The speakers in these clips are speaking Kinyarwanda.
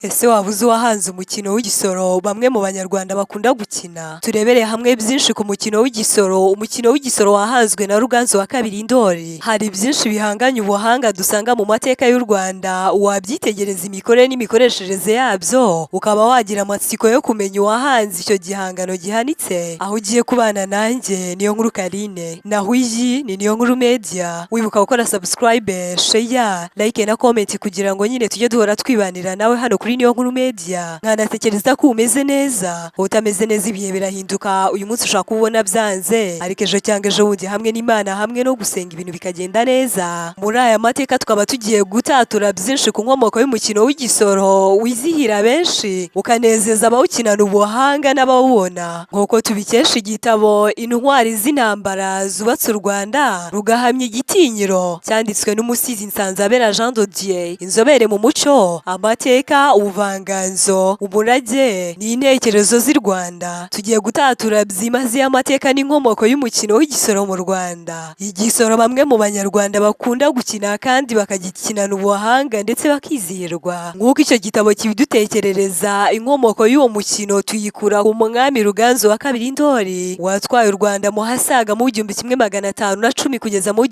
Ese waba uzi uwahanze umukino w'igisoro bamwe mu banyarwanda bakunda gukina? Turebere hamwe byinshi ku mukino w'igisoro. Umukino w'igisoro wahanzwe na Ruganzu wa kabiri NDORi. Hari byinshi bihanganye ubuhanga dusanga mu mateka y'u Rwanda, wabyitegereza imikorere n'imikoreshereze yabyo, ukaba wagira amatsiko yo kumenya uwahanze icyo gihangano gihanitse. Aho ugiye kubana nanjye niyo nkuru Karine, naho iyi ni niyo nkuru media. Wibuka gukora subscribe, share, like na comment kugira ngo nyine tujye duhora twibanira nawe hano kuri niyo nkuru media. Nkanatekereza ko umeze neza, utameze neza ibihe birahinduka. Uyu munsi ushaka kubona byanze, ariko ejo cyangwa ejo bundi hamwe n'Imana hamwe no gusenga ibintu bikagenda neza. Muri aya mateka tukaba tugiye gutatura byinshi ku nkomoko y'umukino w'igisoro wizihira benshi ukanezeza abawukinana ubuhanga n'abawubona, nk'uko tubikesha igitabo Intwari z'intambara zubatse u Rwanda rugahamya igitinyiro, cyanditswe n'umusizi Nsanzabera Jean de Dieu, inzobere mu muco, amateka, ubuvanganzo, umurage n'intekerezo z'i Rwanda. Tugiye gutatura byimazeyo amateka n'inkomoko y'umukino w'igisoro mu Rwanda. Igisoro bamwe mu banyarwanda bakunda gukina kandi bakagikinana ubuhanga ndetse bakizihirwa. Nk'uko icyo gitabo kibidutekerereza, inkomoko y'uwo mukino tuyikura ku mwami Ruganzu wa kabiri NDORi watwaye u Rwanda mu hasaga mu 1510 kugeza mu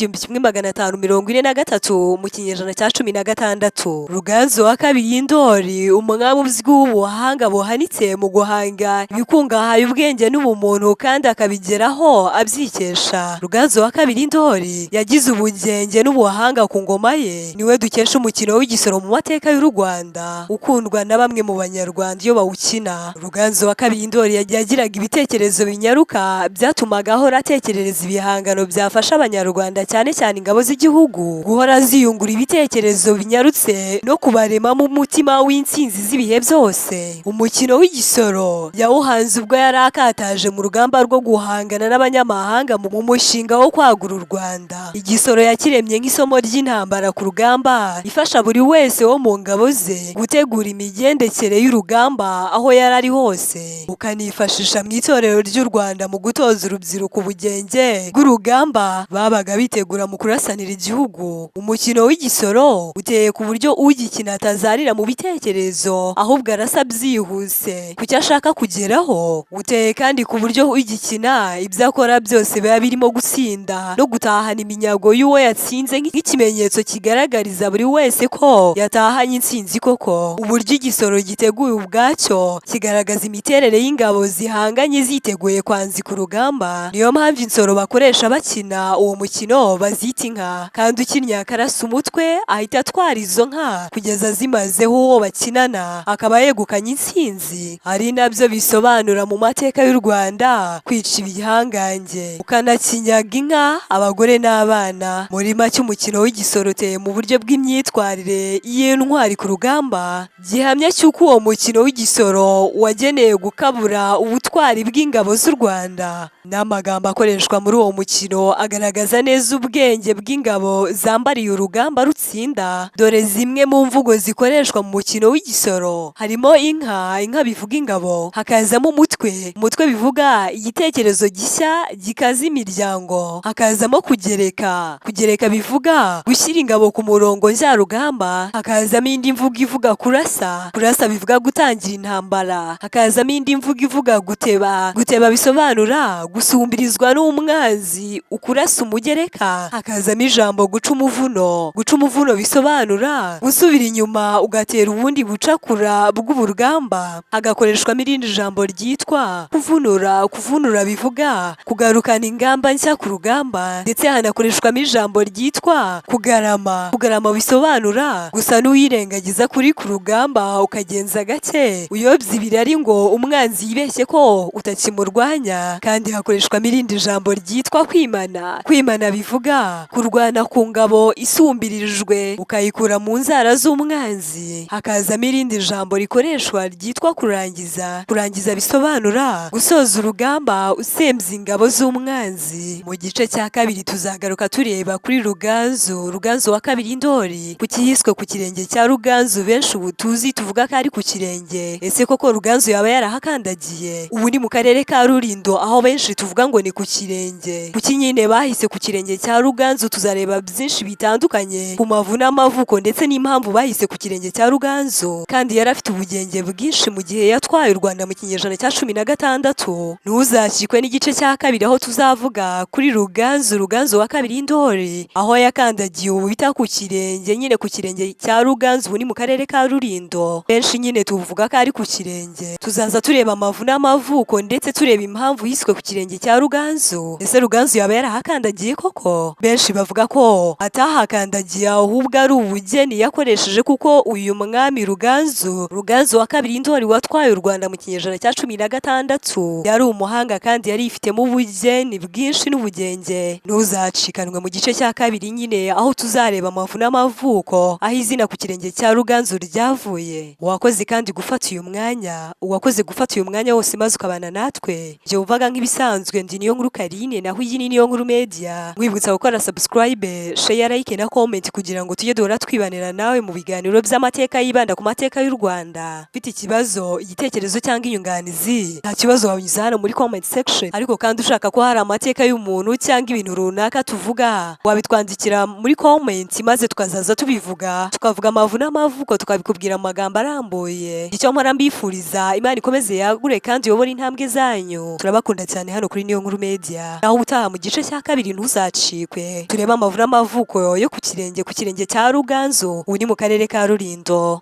1543 mu kinyejana cya 16. Ruganzu wa kabiri NDORi, umwami uzwiho ubuhanga buhanitse mu guhanga ibikungahaye ubwenge n'ubumuntu kandi akabigeraho abyikesha. Ruganzu wa kabiri NDORi yagize ubugenge n'ubuhanga ku ngoma ye, niwe dukesha umukino w'igisoro mu mateka y'u Rwanda, ukundwa na bamwe mu banyarwanda iyo bawukina. Ruganzu wa kabiri NDORi yagiraga ibitekerezo binyaruka byatumaga ahora atekerereza ibihangano byafasha abanyarwanda, cyane cyane ingabo z'igihugu, guhora ziyungura ibitekerezo binyarutse no kubaremamo umutima w'intsinzi z'ibihe byose. Umukino w'igisoro yawuhanze ubwo yari akataje mu rugamba rwo guhangana n'abanyamahanga mu mushinga wo kwagura u Rwanda. Igisoro yakiremye nk'isomo ry'intambara ku rugamba, ifasha buri wese wo mu ngabo ze gutegura imigendekere y'urugamba aho yari ari hose, ukanifashisha mu itorero ry'u Rwanda mu gutoza urubyiruko ubugenge bw'urugamba babaga bitegura mu kurasanira igihugu. Umukino w'igisoro uteye ku buryo ugikina atazarira mu bitekerezo, ahubwo arasa byihuse ku cyo ashaka kugeraho. Uteye kandi ku buryo ugikina ibyo akora byose biba birimo gutsinda no gutahana iminyago y'uwo yatsinze, nk'ikimenyetso kigaragariza buri wese ko yatahanye intsinzi koko. Uburyo igisoro giteguye ubwacyo kigaragaza imiterere y'ingabo zihanganye ziteguye kwanzika urugamba. Niyo mpamvu insoro bakoresha bakina uwo mukino bazita inka, kandi ukinnye akarasa umutwe ahita atwara izo nka kugeza zimazeho uwo bakinana akaba yegukanye intsinzi. Ari nabyo bisobanura mu mateka y'u Rwanda kwica ibihangange ukanakinyaga inka, abagore n'abana. Muri make umukino w'igisoro uteye mu buryo bw'imyitwarire y'intwari ku rugamba, gihamya cy'uko uwo mukino w'igisoro wageneye gukabura ubutwari bw'ingabo z'u Rwanda. N'amagambo akoreshwa muri uwo mukino agaragaza neza ubwenge bw'ingabo zambariye urugamba rutsinda. Dore zimwe mu mvugo zikoreshwa mu mukino w'igisoro: harimo inka, inka bivuga ingabo; hakazamo umutwe, umutwe bivuga igitekerezo gishya gikaza imiryango; hakazamo kugereka, kugereka bivuga gushyira ingabo ku murongo njyarugamba; hakazamo indi mvugo ivuga kurasa, kurasa bivuga gutangira intambara; hakazamo indi mvugo ivuga guteba, guteba bisobanura gusumbirizwa n'umwanzi ukurasa umugereka; hakazamo ijambo guca umuvuno, guca umuvuno bisobanura gusubira inyuma ugatera ubundi bucakura bw'urugamba; hagakoreshwamo irindi jambo ryitwa kuvunura, kuvunura bivuga kugarukana ingamba nshya ku rugamba; ndetse hanakoreshwamo ijambo ryitwa kugarama, kugarama bisobanura gusa n'uyirengagiza kuri ku rugamba ukagenza gake uyobya ibirari ngo umwanzi yibeshye ko utakimurwanya. Kandi hakoreshwamo irindi jambo ryitwa kwimana, kwimana bivuga kurwana ku ngabo isumbirijwe ukayikura mu nzara z'umwanzi. Hakazamo irindi jambo rikoreshwa ryitwa kurangiza, kurangiza bisobanura gusoza urugamba usembya ingabo z'umwanzi. Mu gice cya kabiri tuzagaruka tureba kuri Ruganzu, Ruganzu wa kabiri NDORi, ku cyiswe ku kirenge cya Ruganzu benshi ubu tuzi tuvuga ko ari ku kirenge. Ese koko Ruganzu yaba yarahakandagiye? Ubu ni mu karere ka Rulindo aho benshi tuvuga ngo ni ku kirenge. Kuki nyine bahise ku kirenge cya Ruganzu? Tuzareba byinshi bitandukanye ku mavu n'amavuko ndetse n'impamvu bahise ku kirenge cya Ruganzu. Ruganzu kandi yari afite ubugenge bwinshi mu gihe yatwaye u Rwanda mu kinyejana cya 16. Ntuzakikwe n'igice cya kabiri aho tuzavuga kuri Ruganzu wa kabiri Ndori, aho yakandagiye ubu bita ku kirenge, nyine ku kirenge cya Ruganzu, ubu ni mu karere ka Rulindo. Benshi nyine tuvuga ko ari ku kirenge. Tuzaza tureba amavu n'amavuko ndetse tureba impamvu yiswe ku kirenge cya Ruganzu. Ese Ruganzu yaba yarahakandagiye koko? Benshi bavuga ko atahakandagiye ahubwo ari ubugeni yakoresheje, kuko uyu mwami Ruganzu wa kabiri Ndori watwaye u Rwanda mu kinyejana cya 16 yari umuhanga kandi yari ifitemo ubugeni bwinshi n'ubugenge. Ntuzacikanwe mu gice cya kabiri nyine aho tuzareba amavu n'amavuko, aho izina ku kirenge cya Ruganzu ryavuye. Wakoze kandi gufata uyu mwanya, wose maze ukabana natwe. Je uvaga nk'ibisanzwe ndi NDORi Karine, naho iyi ni NDORi Media. Mwibutsa gukora subscribe, share, like na comment kugira ngo tujye duhora twibanira nawe mu biganiro by'amateka yibanda ku mateka y'u Rwanda. Ufite ikibazo, igitekerezo cyangwa inyunganizi, nta kibazo wabinyuza hano muri comment section. Ariko kandi ushaka ko hari amateka y'umuntu cyangwa ibintu runaka tuvuga, wabitwandikira muri comment maze tukazaza tubivuga, tukavuga amavu n'amavuko, tukabikubwira mu magambo arambuye. Icyo mpora mbifuriza, Imana ikomeze yagure kandi uyobore intambwe zanyu. Turabakunda cyane hano kuri NDORi Media. Naho utaha mu gice cya kabiri ntuzacikwe, tureba amavu n'amavuko yo ku kirenge cya Ruganzu, ubu ni mu karere ka Rulindo.